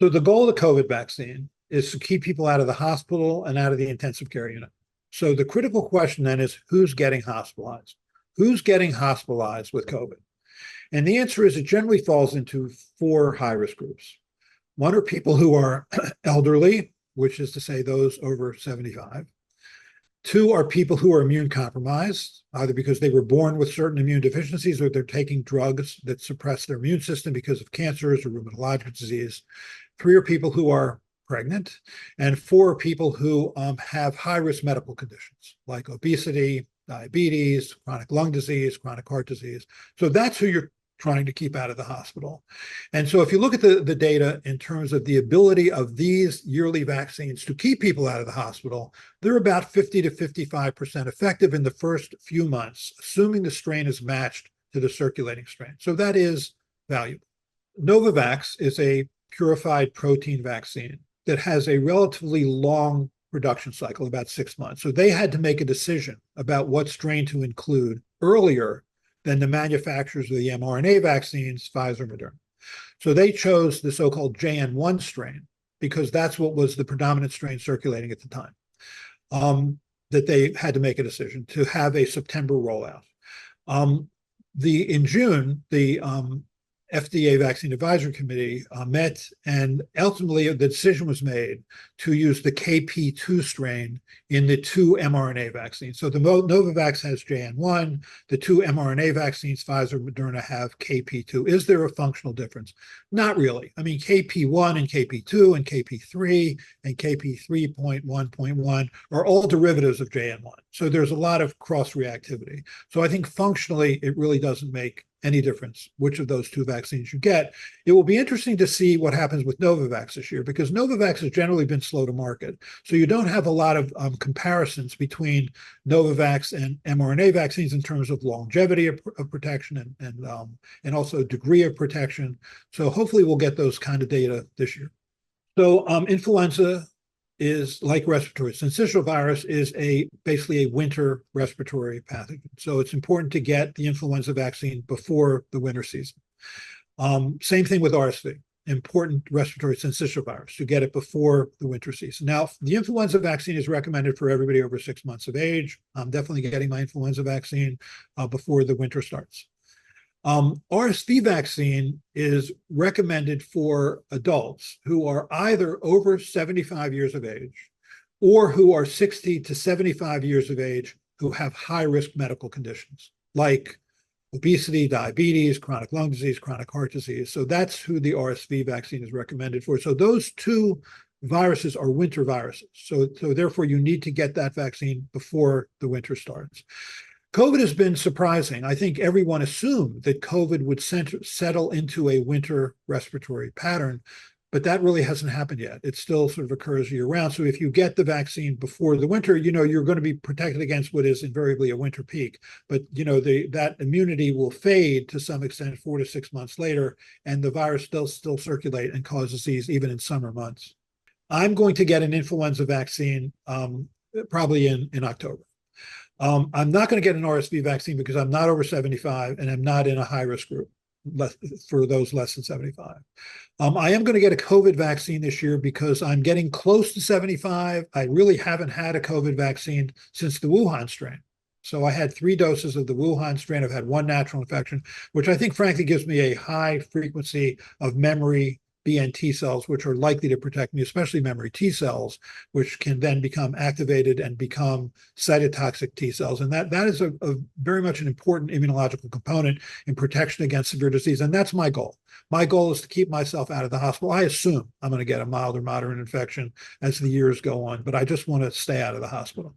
So the goal of the COVID vaccine is to keep people out of the hospital and out of the intensive care unit. So the critical question then is who's getting hospitalized? Who's getting hospitalized with COVID? And the answer is it generally falls into four high-risk groups. One are people who are elderly, which is to say those over 75. Two are people who are immune compromised, either because they were born with certain immune deficiencies or they're taking drugs that suppress their immune system because of cancers or rheumatologic disease. Three are people who are pregnant, and four are people who have high-risk medical conditions like obesity, diabetes, chronic lung disease, chronic heart disease. So that's who you're trying to keep out of the hospital. And so if you look at the data in terms of the ability of these yearly vaccines to keep people out of the hospital, they're about 50 to 55% effective in the first few months, assuming the strain is matched to the circulating strain. So that is valuable. Novavax is a purified protein vaccine that has a relatively long production cycle, about 6 months. So they had to make a decision about what strain to include earlier than the manufacturers of the mRNA vaccines, Pfizer and Moderna. So they chose the so-called JN1 strain because that's what was the predominant strain circulating at the time, that they had to make a decision to have a September rollout. In June, the FDA Vaccine Advisory Committee met, and ultimately the decision was made to use the KP2 strain in the two mRNA vaccines. So the Novavax has JN1, the two mRNA vaccines, Pfizer and Moderna, have KP2. Is there a functional difference? Not really. I mean, KP1 and KP2 and KP3 and KP3.1.1 are all derivatives of JN1. So there's a lot of cross-reactivity. So I think functionally, it really doesn't make any difference which of those two vaccines you get. It will be interesting to see what happens with Novavax this year because Novavax has generally been slow to market. So you don't have a lot of comparisons between Novavax and mRNA vaccines in terms of longevity of protection and also degree of protection. So hopefully we'll get those kind of data this year. So influenza is like respiratory syncytial virus is basically a winter respiratory pathogen. So it's important to get the influenza vaccine before the winter season. Same thing with RSV, important respiratory syncytial virus, to get it before the winter season. Now, the influenza vaccine is recommended for everybody over 6 months of age. I'm definitely getting my influenza vaccine before the winter starts. RSV vaccine is recommended for adults who are either over 75 years of age or who are 60 to 75 years of age who have high-risk medical conditions like obesity, diabetes, chronic lung disease, chronic heart disease. So that's who the RSV vaccine is recommended for. So those two viruses are winter viruses. So therefore, you need to get that vaccine before the winter starts. COVID has been surprising. I think everyone assumed that COVID would settle into a winter respiratory pattern, but that really hasn't happened yet. It still sort of occurs year round. So if you get the vaccine before the winter, you're going to be protected against what is invariably a winter peak. But that immunity will fade to some extent 4 to 6 months later, and the virus still circulate and cause disease even in summer months. I'm going to get an influenza vaccine probably in October. I'm not going to get an RSV vaccine because I'm not over 75 and I'm not in a high-risk group for those less than 75. I am going to get a COVID vaccine this year because I'm getting close to 75. I really haven't had a COVID vaccine since the Wuhan strain. So I had 3 doses of the Wuhan strain. I've had 1 natural infection, which I think frankly gives me a high frequency of memory B and T cells, which are likely to protect me, especially memory T cells, which can then become activated and become cytotoxic T cells. And that is a very much an important immunological component in protection against severe disease. And that's my goal. My goal is to keep myself out of the hospital. I assume I'm going to get a mild or moderate infection as the years go on, but I just want to stay out of the hospital.